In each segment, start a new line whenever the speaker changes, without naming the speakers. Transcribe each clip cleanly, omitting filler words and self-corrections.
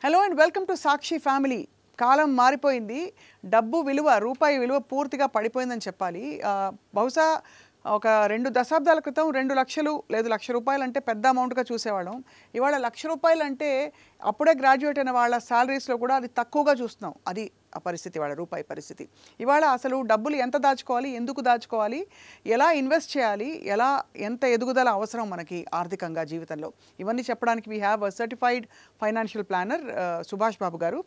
Hello and welcome to Sakshi family. కాలం మారిపోయింది. డబ్బు విలువ, రూపాయి విలువ పూర్తిగా పడిపోయిందని చెప్పాలి. బహుశా ఒక 2 దశాబ్దాల క్రితం 2 లక్షలు లేదు ₹1,00,000 అంటే పెద్ద అమౌంట్‌గా చూసేవాళ్ళం. ఇవాళ ₹1,00,000 అంటే అప్పుడే గ్రాడ్యుయేట్ అయిన వాళ్ళ సాలరీస్‌లో కూడా అది తక్కువగా చూస్తున్నాం. అది ఆ పరిస్థితి, ఇవాళ రూపాయి పరిస్థితి. ఇవాళ అసలు డబ్బులు ఎంత దాచుకోవాలి, ఎందుకు దాచుకోవాలి, ఎలా ఇన్వెస్ట్ చేయాలి, ఎంత ఎదుగుదల అవసరం మనకి ఆర్థికంగా జీవితంలో, ఇవన్నీ చెప్పడానికి we have a certified financial planner Subhash Babu garu.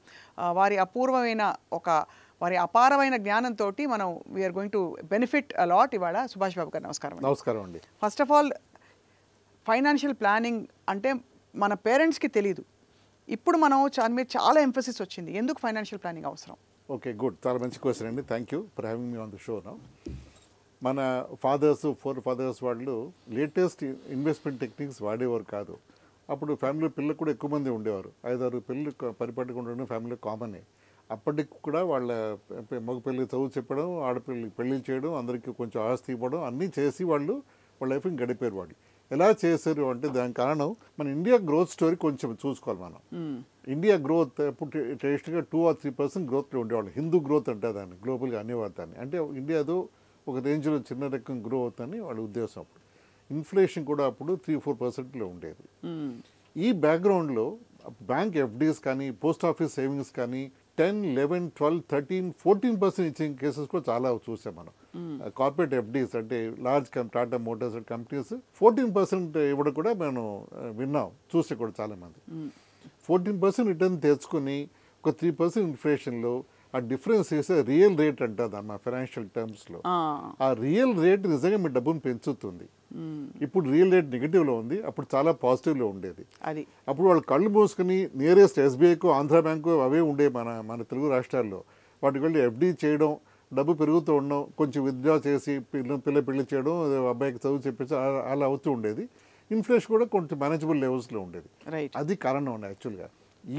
వారి అపారమైన జ్ఞానంతో మనం we're going to benefit a lot. ఇవాళ సుభాష్ బాబు గారు నమస్కారం.
నమస్కారం అండి.
First of all, financial planning అంటే మన పేరెంట్స్కి తెలీదు. ఇప్పుడు మనం మీరు చాలా ఎంఫసిస్ వచ్చింది. ఎందుకు ఫైనాన్షియల్ ప్లానింగ్ అవసరం?
ఓకే, గుడ్, చాలా మంచి క్వశ్చన్ అండి. Thank you for having me on the show now. మన ఫాదర్స్ వాళ్ళు లేటెస్ట్ ఇన్వెస్ట్మెంట్ టెక్నిక్స్ వాడేవారు కాదు. అప్పుడు ఫ్యామిలీ పిల్లలు కూడా ఎక్కువ మంది ఉండేవారు. 5-6 పిల్లలు పరిపాటిగా ఉండడం ఫ్యామిలీ కామనే. అప్పటికి కూడా వాళ్ళ మగ పిల్లలకి చదువు చెప్పడం, ఆడపిల్లలకి పెళ్లి చేయడం, అందరికీ కొంచెం ఆస్తి ఇవ్వడం అన్నీ చేసి వాళ్ళ లైఫ్ని గడిపారు. వాళ్ళు ఎలా చేశారు అంటే దానికి కారణం మన ఇండియా గ్రోత్ స్టోరీ కొంచెం చూసుకోవాలి మనం. ఇండియా గ్రోత్ ఇప్పుడు టేస్ట్గా 2 or 3% గ్రోత్లో ఉండేవాళ్ళు. హిందూ గ్రోత్ అంటే దాన్ని గ్లోబల్గా అనేవారు దాన్ని. అంటే ఇండియాతో ఒక రేంజ్లో చిన్న రకం గ్రో అవుతుందని వాళ్ళ ఉద్దేశం. అప్పుడు ఇన్ఫ్లేషన్ కూడా అప్పుడు 3-4%లో ఉండేది. ఈ బ్యాక్గ్రౌండ్లో బ్యాంక్ ఎఫ్డీస్ కానీ, పోస్ట్ ఆఫీస్ సేవింగ్స్ కానీ 10, 11, 12, 13, 14% ఇచ్చే కేసెస్ కూడా చాలా చూసాం మనం. కార్పొరేట్ ఎఫ్డీస్ అంటే లార్జ్ టాటా మోటార్స్ కంపెనీస్ 14% ఇవ్వడం కూడా మనం విన్నాం, చూసే కూడా చాలామంది. 14% రిటర్న్ తెచ్చుకొని ఒక 3% ఇన్ఫ్లేషన్లో ఆ డిఫరెన్స్ చేసే రియల్ రేట్ అంటుంది అమ్మ ఫైనాన్షియల్ టర్మ్స్లో. ఆ రియల్ రేట్ నిజంగా మీ డబ్బును పెంచుతుంది. ఇప్పుడు రియల్ రేట్ నెగిటివ్లో ఉంది, అప్పుడు చాలా పాజిటివ్లో ఉండేది. అప్పుడు వాళ్ళు కళ్ళు మూసుకుని నియరెస్ట్ ఎస్బీఐకు, ఆంధ్ర బ్యాంకు అవే ఉండే మన తెలుగు రాష్ట్రాల్లో. వాటికి వెళ్ళి ఎఫ్డీ చేయడం, డబ్బు పెరుగుతూ ఉండడం, కొంచెం విత్డ్రా చేసి పెళ్లి చేయడం, అబ్బాయికి చదువు చెప్పించి అలా అవుతూ ఉండేది. ఇన్ఫ్లేషన్ కూడా కొంచెం మేనేజబుల్ లెవెల్స్లో ఉండేది. అది కారణం ఉంది యాక్చువల్గా.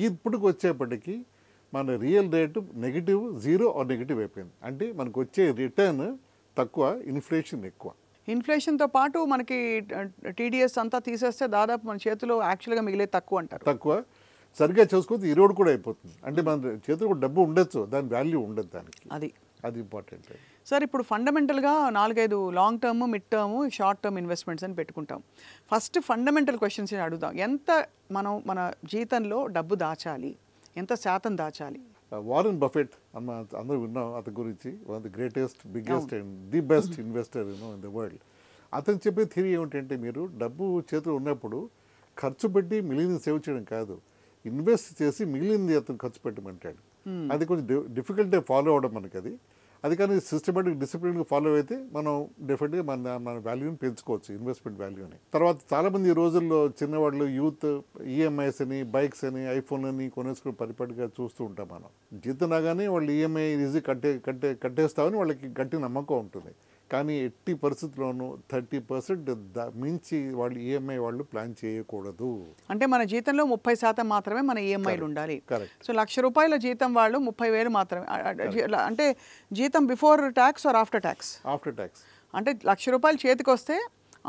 ఇప్పటికి వచ్చేప్పటికీ మన real rate negative, 0 or negative అయిపోయింది. అంటే మనకు వచ్చే రిటర్న్ తక్కువ, ఇన్ఫ్లేషన్ ఎక్కువ.
ఇన్ఫ్లేషన్తో పాటు మనకి టీడీఎస్ అంతా తీసేస్తే దాదాపు మన చేతిలో యాక్చువల్గా మిగిలే తక్కువ అంటారు.
తక్కువ సరిగ్గా చూసుకుంటే ఈరోడు కూడా అయిపోతుంది. అంటే మన చేతిలో కూడా డబ్బు ఉండొచ్చు, దాని వాల్యూ ఉండదు దానికి. అది ఇంపార్టెంట్
సార్. ఇప్పుడు ఫండమెంటల్గా 4-5 long term, mid term, short term investments అని పెట్టుకుంటాం. ఫస్ట్ ఫండమెంటల్ క్వశ్చన్స్ అడుగుదాం. ఎంత మనం మన జీతంలో డబ్బు దాచాలి, ఎంత శాతం దాచాలి?
వారెన్ బఫెట్ అందరూ విన్నాం అతని గురించి. One of the greatest, biggest and the best investor in the world. అతను చెప్పే థియరీ ఏమిటంటే, మీరు డబ్బు చేతిలో ఉన్నప్పుడు ఖర్చు పెట్టి మిగిలింది సేవ్ చేయడం కాదు, ఇన్వెస్ట్ చేసి మిగిలింది అతను ఖర్చు పెట్టమంటాడు. అది కొంచెం డిఫికల్ట్గా ఫాలో అవ్వడం మనకి. అది కానీ సిస్టమేటిక్ డిసిప్లిన్గా ఫాలో అయితే మనం డెఫినెట్గా మన వాల్యూని పెంచుకోవచ్చు, ఇన్వెస్ట్మెంట్ వాల్యూని. తర్వాత చాలామంది ఈ రోజుల్లో చిన్నవాళ్ళు యూత్ ఈఎంఐస్ అని, బైక్స్ అని, ఐఫోన్ అని కొనేసుకుని పరిపాటిగా చూస్తూ ఉంటాం మనం. జీతం రాగానే వాళ్ళు ఈఎంఐ ఈజీ కట్టేస్తామని వాళ్ళకి గట్టి నమ్మకం ఉంటుంది. కానీ ఎట్టి పరిస్థితుల్లోనూ 30% మించి వాళ్ళు ఈఎంఐ వాళ్ళు ప్లాన్ చేయకూడదు.
అంటే మన జీతంలో 30% మాత్రమే మన ఈఎంఐలు ఉండాలి. సో ₹1,00,000 జీతం వాళ్ళు 30,000 మాత్రమే. అంటే జీతం before tax or after tax?
After tax.
అంటే ₹1,00,000 చేతికి వస్తే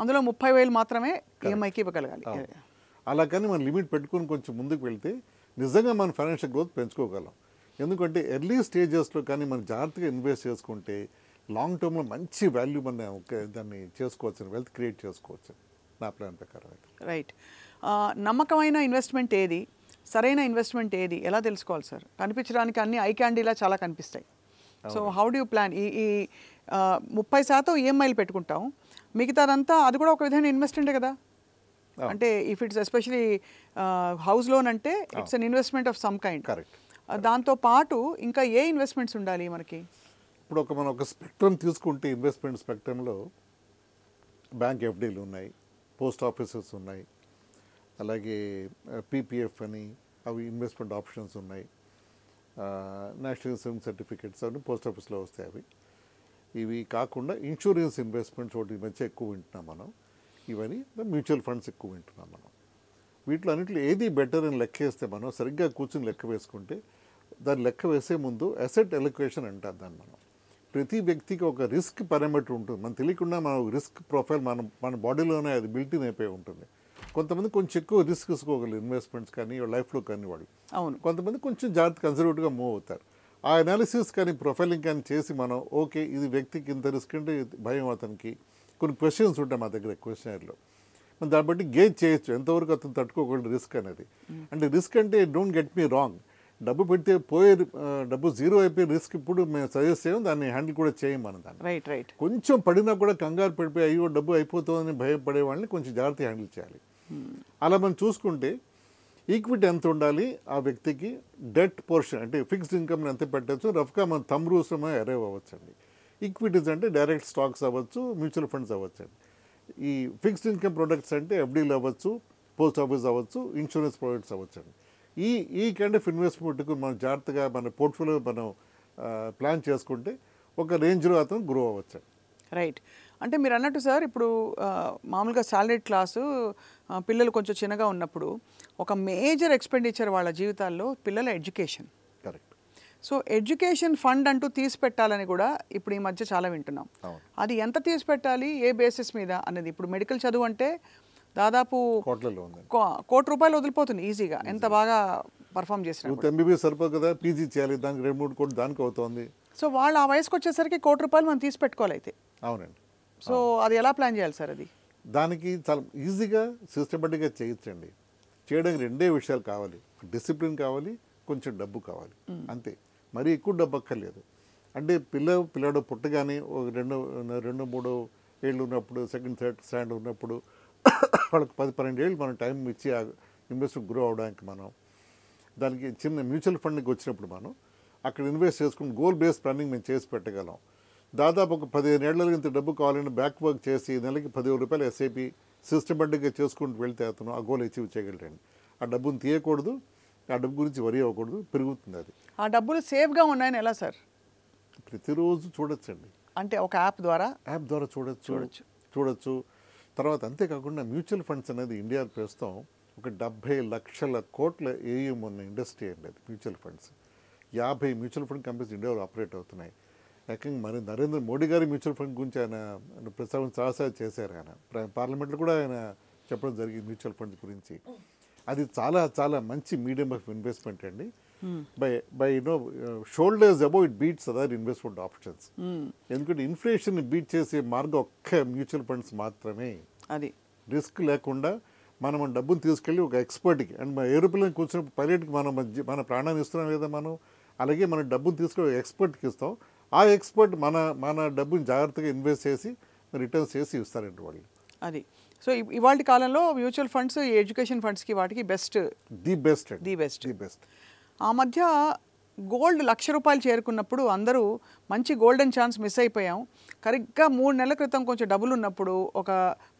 అందులో 30,000 మాత్రమే ఈఎంఐకి ఇవ్వగలగాలి.
అలా కానీ మనం లిమిట్ పెట్టుకుని కొంచెం ముందుకు వెళ్తే నిజంగా మన ఫైనాన్షియల్ గ్రోత్ పెంచుకోగలం. ఎందుకంటే ఎర్లీ స్టేజెస్లో కానీ మనం జాగ్రత్తగా ఇన్వెస్ట్ చేసుకుంటే లాంగ్ టర్మ్లో మంచి వాల్యూ మన దాన్ని చేసుకోవచ్చు, వెల్త్ క్రియేట్ చేసుకోవచ్చు నా ప్లాన్ ప్రకారం అయితే.
రైట్. నమ్మకమైన ఇన్వెస్ట్మెంట్ ఏది, సరైన ఇన్వెస్ట్మెంట్ ఏది, ఎలా తెలుసుకోవాలి సార్? కనిపించడానికి అన్ని ఐ క్యాండీలా చాలా కనిపిస్తాయి. So how do you plan? ఈ 30% ఈఎంఐలు పెట్టుకుంటాం, మిగతాదంతా అది కూడా ఒక విధమైన ఇన్వెస్ట్మెంటే కదా. అంటే if it's especially house loan అంటే it's an investment of some kind.
Correct.
దాంతో పాటు ఇంకా ఏ ఇన్వెస్ట్మెంట్స్ ఉండాలి మనకి?
ఇప్పుడు మనం ఒక స్పెక్ట్రమ్ తీసుకుంటే ఇన్వెస్ట్మెంట్ స్పెక్ట్రమ్లో బ్యాంక్ ఎఫ్డీలు ఉన్నాయి, పోస్ట్ ఆఫీసెస్ ఉన్నాయి, అలాగే పీపీఎఫ్ అని అవి ఇన్వెస్ట్మెంట్ ఆప్షన్స్ ఉన్నాయి, నేషనల్ సేవింగ్ సర్టిఫికేట్స్ అని పోస్ట్ ఆఫీస్లో వస్తాయి అవి. ఇవి కాకుండా ఇన్సూరెన్స్ ఇన్వెస్ట్మెంట్స్ ఒకటి మధ్య ఎక్కువ వింటున్నాం మనం. ఇవన్నీ మ్యూచువల్ ఫండ్స్ ఎక్కువ వింటున్నాం మనం. వీటిలో అన్నింటిలో ఏది బెటర్ అని లెక్క వేస్తే మనం సరిగ్గా కూర్చొని లెక్క వేసుకుంటే, దాన్ని లెక్క వేసే ముందు అసెట్ అలొకేషన్ అంటారు దాన్ని మనం. ప్రతి వ్యక్తికి ఒక రిస్క్ పారామీటర్ ఉంటుంది. మనం తెలియకుండా మన రిస్క్ ప్రొఫైల్ మన బాడీలోనే అది బిల్ట్ ఇన్ అయిపోయి ఉంటుంది. కొంతమంది కొంచెం ఎక్కువ రిస్క్ తీసుకోగలరు ఇన్వెస్ట్మెంట్స్ కానీ లైఫ్లో కానీ వాళ్ళు.
అవును.
కొంతమంది కొంచెం జాగ్రత్త కన్సర్వేటివ్గా మూవ్ అవుతారు. ఆ అనాలిసిస్ కానీ ప్రొఫైలింగ్ కానీ చేసి మనం ఓకే ఇది వ్యక్తికి ఇంత రిస్క్ అంటే భయం, అతనికి కొన్ని క్వశ్చన్స్ ఉంటాయి మా దగ్గర క్వశ్చనర్లో, మనం దాన్ని బట్టి గేజ్ చేయొచ్చు ఎంతవరకు అతను తట్టుకోగలడు రిస్క్ అనేది. అంటే రిస్క్ అంటే డోంట్ గెట్ మీ రాంగ్, డబ్బు పెడితే పోయే డబ్బు జీరో అయిపోయే రిస్క్ ఇప్పుడు మేము సజెస్ట్ చేయం, దాన్ని హ్యాండిల్ కూడా చేయం మనం దాన్ని.
Right right.
కొంచెం పడినా కూడా కంగారు పడిపోయి అయ్యో డబ్బు అయిపోతుందని భయపడే వాళ్ళని కొంచెం జాగ్రత్తగా హ్యాండిల్ చేయాలి. అలా మనం చూసుకుంటే ఈక్విటీ ఎంత ఉండాలి ఆ వ్యక్తికి, డెట్ పోర్షన్ అంటే ఫిక్స్డ్ ఇన్కమ్ ఎంత పెట్టచ్చు, రఫ్గా మన థంబ్ రూల్స్ అరైవ్ అవ్వచ్చండి. ఈక్విటీస్ అంటే డైరెక్ట్ స్టాక్స్ అవ్వచ్చు, మ్యూచువల్ ఫండ్స్ అవ్వచ్చండి. ఈ ఫిక్స్డ్ ఇన్కమ్ ప్రొడక్ట్స్ అంటే ఎఫ్డీలు అవ్వచ్చు, పోస్ట్ ఆఫీస్ అవ్వచ్చు, ఇన్సూరెన్స్ ప్రొడక్ట్స్ అవ్వచ్చండి. ఈ కైండ్ ఆఫ్ ఇన్వెస్ట్మెంట్కు మనం జాగ్రత్తగా మన పోర్ట్ఫోలియో మనం ప్లాన్ చేసుకుంటే ఒక రేంజ్లో అతను గ్రో అవ్వచ్చు.
రైట్. అంటే మీరు అన్నట్టు సార్ ఇప్పుడు మామూలుగా సాలరీడ్ క్లాసు పిల్లలు కొంచెం చిన్నగా ఉన్నప్పుడు ఒక మేజర్ ఎక్స్పెండిచర్ వాళ్ళ జీవితాల్లో పిల్లల education.
Correct.
So education fund అంటూ తీసి పెట్టాలని కూడా ఇప్పుడు ఈ మధ్య చాలా వింటున్నాం. అది ఎంత తీసి పెట్టాలి, ఏ బేసిస్ మీద అనేది. ఇప్పుడు మెడికల్ చదువు అంటే దాదాపు ₹1,00,00,000 వదిలిపోతుంది ఈజీగా, ఎంత బాగా పర్ఫామ్ చేసిన.
ఎంబీబీఎస్ సరిపోదు కదా, పీజీ చేయాలి, దానికి 2-3 కోట్లు దానికి అవుతుంది.
సో వాళ్ళు ఆ వయసుకు వచ్చేసరికి ₹1,00,00,000 మనం తీసి పెట్టుకోవాలి అయితే.
అవునండి.
సో అది ఎలా ప్లాన్ చేయాలి సార్? అది
దానికి చాలా ఈజీగా సిస్టమేటిక్గా చేయొచ్చండి. చేయడానికి 2 విషయాలు కావాలి, డిసిప్లిన్ కావాలి, కొంచెం డబ్బు కావాలి, అంతే. మరీ ఎక్కువ డబ్బు అక్కర్లేదు. అంటే పిల్లాడు పుట్టగానే ఒక 2-3 ఏళ్ళు ఉన్నప్పుడు, సెకండ్ థర్డ్ స్టాండ్ ఉన్నప్పుడు వాళ్ళకి 10-12 ఏళ్ళు మనం టైం ఇచ్చి ఇన్వెస్ట్మెంట్ గ్రో అవడానికి మనం దానికి చిన్న మ్యూచువల్ ఫండ్కి వచ్చినప్పుడు మనం అక్కడ ఇన్వెస్ట్ చేసుకుని గోల్ బేస్డ్ ప్లానింగ్ మేము చేసి పెట్టగలం. దాదాపు ఒక 15 ఏళ్లలో ఇంత డబ్బు కావాలని బ్యాక్ వర్క్ చేసి నెలకి ₹10,000 ఎస్ఐపి సిస్టమేటిక్గా చేసుకుంటూ వెళ్తే అతను ఆ గోల్ అచీవ్ చేయగలరండి. ఆ డబ్బును తీయకూడదు, ఆ డబ్బు గురించి వరి అవ్వకూడదు, పెరుగుతుంది అది.
ఆ డబ్బులు సేఫ్గా ఉన్నాయని ఎలా సార్?
ప్రతిరోజు చూడొచ్చండి.
అంటే ఒక యాప్ ద్వారా
చూడొచ్చు. తర్వాత అంతేకాకుండా మ్యూచువల్ ఫండ్స్ అనేది ఇండియా ప్రస్తుతం ఒక 70 లక్షల కోట్ల ఏఎం ఉన్న ఇండస్ట్రీ అండి అది. Mutual funds 50 mutual fund companies ఇండియాలో ఆపరేట్ అవుతున్నాయి. ఏకంగా మరి నరేంద్ర మోడీ గారి మ్యూచువల్ ఫండ్ గురించి ఆయన ప్రస్తావన చాలాసార్లు చేశారు. ఆయన పార్లమెంట్లో కూడా ఆయన చెప్పడం జరిగింది మ్యూచువల్ ఫండ్స్ గురించి. అది చాలా చాలా మంచి మీడియం ఆఫ్ ఇన్వెస్ట్మెంట్ అండి. By shoulders above it beats other investment options. ఎందుకంటే ఇన్ఫ్లేషన్ బీట్ చేసే మార్గం ఒక్క మ్యూచువల్ ఫండ్స్ మాత్రమే.
అది
రిస్క్ లేకుండా మనం డబ్బును తీసుకెళ్ళి ఒక ఎక్స్పర్ట్కి, అండ్ మన ఏరోప్లేన్ కూర్చున్నప్పుడు పైలట్కి మన ప్రాణాన్ని ఇస్తున్నాం కదా మనం, అలాగే మన డబ్బును తీసుకెళ్ళి ఎక్స్పర్ట్కి ఇస్తాం. ఆ ఎక్స్పర్ట్ మన డబ్బుని జాగ్రత్తగా ఇన్వెస్ట్ చేసి రిటర్న్స్ చేసి ఇస్తారండి వాళ్ళు.
అది. సో ఇవాళ కాలంలో మ్యూచువల్ ఫండ్స్ ఎడ్యుకేషన్ ఫండ్స్కి వాటికి
ది బెస్ట్.
ఆ మధ్య గోల్డ్ ₹1,00,000 చేరుకున్నప్పుడు అందరూ మంచి గోల్డెన్ ఛాన్స్ మిస్ అయిపోయాం. కరెక్ట్గా 3 నెలల క్రితం కొంచెం డబ్బులు ఉన్నప్పుడు ఒక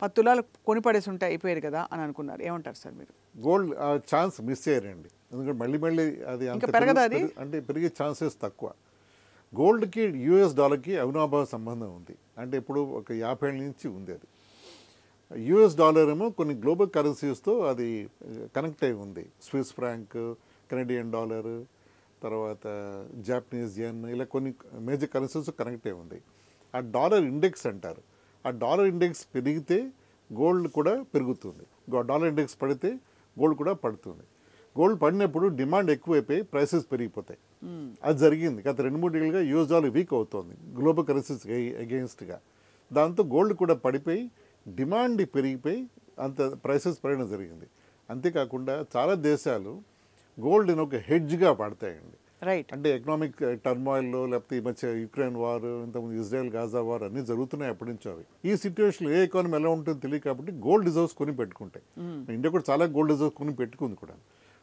10 తులాలు కొనిపడేసి ఉంటే అయిపోయారు కదా అని అనుకున్నారు. ఏమంటారు సార్ మీరు?
గోల్డ్ ఛాన్స్ మిస్ అయ్యారండి. ఎందుకంటే మళ్ళీ అది
ఇంకా పెరగదా? అది
అంటే పెరిగే ఛాన్సెస్ తక్కువ. గోల్డ్కి యూఎస్ డాలర్కి అవినాభావ సంబంధం ఉంది. అంటే ఇప్పుడు ఒక 50 ఏళ్ళ నుంచి ఉంది అది. యూఎస్ డాలర్ ఏమో కొన్ని గ్లోబల్ కరెన్సీస్తో అది కనెక్ట్ అయి ఉంది. స్విస్ ఫ్రాంక్, కెనడియన్ డాలర్, తర్వాత జాపనీస్ యెన్, ఇలా కొన్ని మేజర్ కరెన్సీస్ కనెక్ట్ అయి ఉంది. ఆ డాలర్ ఇండెక్స్ అంటారు. ఆ డాలర్ ఇండెక్స్ పెరిగితే గోల్డ్ కూడా పెరుగుతుంది, డాలర్ ఇండెక్స్ పడితే గోల్డ్ కూడా పడుతుంది. గోల్డ్ పడినప్పుడు డిమాండ్ ఎక్కువైపోయి ప్రైసెస్ పెరిగిపోతాయి. అది జరిగింది. గత 2-3 ఏళ్ళుగా యూఎస్ డాలర్ వీక్ అవుతుంది గ్లోబల్ కరెన్సీస్ అగెయిన్స్ట్గా. దాంతో గోల్డ్ కూడా పడిపోయి డిమాండ్ పెరిగిపోయి అంత ప్రైసెస్ పెరగడం జరిగింది. అంతేకాకుండా చాలా దేశాలు గోల్డ్ని ఒక హెడ్జ్గా వాడతాయండి.
రైట్.
అంటే ఎకనామిక్ టర్మాయిల్లో, లేకపోతే ఈ మధ్య యుక్రెయిన్ వార్, ఇంతకుముందు ఇజ్రాయెల్ గాజా వార్ అన్నీ జరుగుతున్నాయి అప్పటి నుంచో. అవి ఈ సిచ్యువేషన్లో ఏ ఎకానమీ ఎలా ఉంటుందో తెలియదు కాబట్టి గోల్డ్ రిజర్వ్స్ కొని పెట్టుకుంటాయి. ఇండియా కూడా చాలా గోల్డ్ రిజర్వ్స్ కొని పెట్టుకుంది కూడా.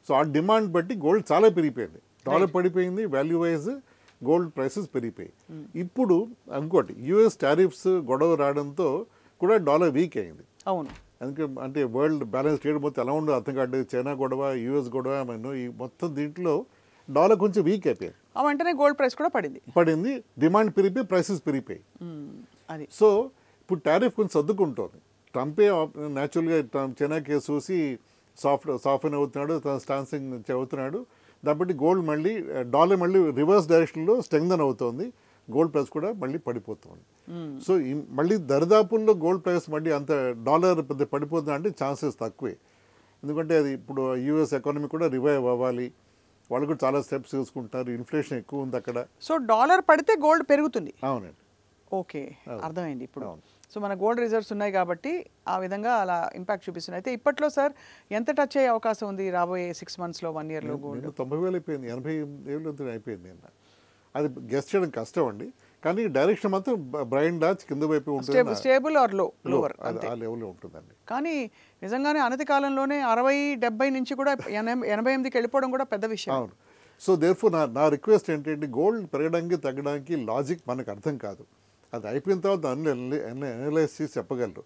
సో ఆ డిమాండ్ బట్టి గోల్డ్ చాలా పెరిగిపోయింది, డాలర్ పడిపోయింది, వాల్యూ వైజ్ గోల్డ్ ప్రైసెస్ పెరిగిపోయాయి. ఇప్పుడు ఇంకోటి యుఎస్ టారిఫ్స్ గొడవ రావడంతో కూడా డాలర్ వీక్ అయింది.
అవును.
అంటే వరల్డ్ బ్యాలెన్స్ ట్రేడ్ మొత్తం ఎలా ఉండదు అర్థం కాదు. చైనా గొడవ, యూఎస్ గొడవ, ఈ మొత్తం దీంట్లో డాలర్ కొంచెం వీక్ అయిపోయింది.
వెంటనే గోల్డ్ ప్రైస్ కూడా పడింది. డిమాండ్ పెరిగిపోయి ప్రైసెస్ పెరిగిపోయి.
అది సో ఇప్పుడు టారిఫ్ కొంచెం సర్దుకుంటుంది. ట్రంపే న్యాచురల్గా చైనా కేసు చూసి సాఫ్ట్ అవుతున్నాడు, తన స్టాన్సింగ్ అవుతున్నాడు. దాన్ని బట్టి గోల్డ్ డాలర్ మళ్ళీ రివర్స్ డైరెక్షన్లో స్ట్రెంగ్థన్ అవుతుంది. గోల్డ్ ప్రైస్ కూడా మళ్ళీ పడిపోతుంది. సో మళ్ళీ దరిదాపుల్లో గోల్డ్ ప్రైస్ మళ్ళీ అంత డాలర్ పెద్ద పడిపోతుంది అంటే ఛాన్సెస్ తక్కువే. ఎందుకంటే అది ఇప్పుడు యూఎస్ ఎకానమీ కూడా రివైవ్ అవ్వాలి, వాళ్ళు కూడా చాలా స్టెప్స్ తీసుకుంటారు, ఇన్ఫ్లేషన్ ఎక్కువ ఉంది అక్కడ.
సో డాలర్ పడితే గోల్డ్ పెరుగుతుంది.
అవునండి.
ఓకే, అర్థమైంది ఇప్పుడు. సో మన గోల్డ్ రిజర్వ్స్ ఉన్నాయి కాబట్టి ఆ విధంగా అలా ఇంపాక్ట్ చూపిస్తుంది. అయితే ఇప్పట్లో సార్ ఎంత టచ్ అయ్యే అవకాశం ఉంది రాబోయే 6 monthsలో 1 yearలో గోల్డ్?
90,000 అయిపోయింది, 80,000 అయిపోయింది నిన్న. అది గెస్ చేయడం కష్టం అండి, కానీ డైరెక్షన్ మాత్రం బ్రైన్ డాచ్ కింద వైపు ఉంటుంది,
స్టేబుల్ ఆర్ లోవర్
ఆ లెవెల్లో ఉంటుందండి.
కానీ నిజంగానే అనతి కాలంలోనే 60-70 నుంచి కూడా 88కి వెళ్ళిపోవడం కూడా పెద్ద విషయం.
అవును. సో దేర్ఫోర్ నా రిక్వెస్ట్ ఏంటంటే గోల్డ్ పెరగడానికి తగ్గడానికి లాజిక్ మనకు అర్థం కాదు, అది అయిపోయిన తర్వాత అనలైజ్ చేసి చెప్పగలరు.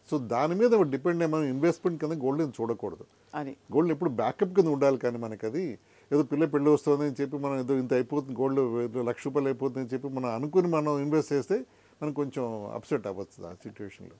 సో దాని మీద డిపెండ్ అయ్యి మనం ఇన్వెస్ట్మెంట్ కింద గోల్డ్ని చూడకూడదు.
అది
గోల్డ్ ఎప్పుడు బ్యాకప్ కింద ఉండాలి, కానీ మనకి అది ఏదో పెళ్ళి వస్తుందని చెప్పి మనం ఏదో ఇంత అయిపోతుంది, గోల్డ్ ₹1,00,000 అయిపోతుందని చెప్పి మనం అనుకుని మనం ఇన్వెస్ట్ చేస్తే మనం కొంచెం అప్సెట్ అవ్వచ్చు ఆ సిచ్యువేషన్లో.